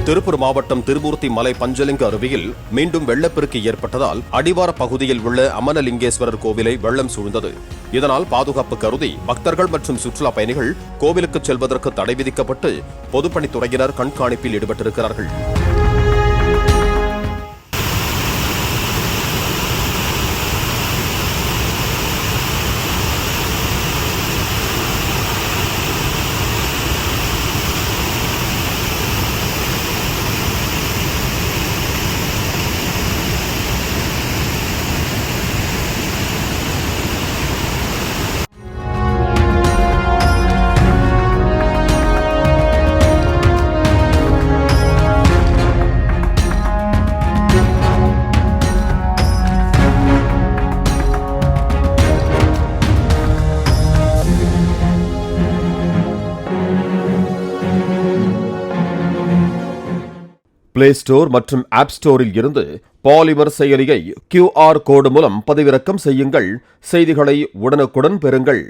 திருப்பூர் மாவட்டம் திருமூர்த்தி மலை பஞ்சலிங்க அருவியில் மீண்டும் வெள்ளப்பெருக்கு ஏற்பட்டதால் அடிவார பகுதியில் உள்ள அமனலிங்கேஸ்வரர் கோவிலை வெள்ளம் சூழ்ந்தது. இதனால் பாதுகாப்பு கருதி பக்தர்கள் மற்றும் சுற்றுலா பயணிகள் கோவிலுக்கு செல்வதற்கு தடை விதிக்கப்பட்டு பொதுப்பணித்துறையினர் கண்காணிப்பில் ஈடுபட்டிருக்கிறார்கள். பிளே ஸ்டோர் மற்றும் ஆப் ஸ்டோரில் இருந்து பாலிமர் செயலியை QR கோடு மூலம் பதிவிறக்கம் செய்யுங்கள். செய்திகளை உடனுக்குடன் பெறுங்கள்.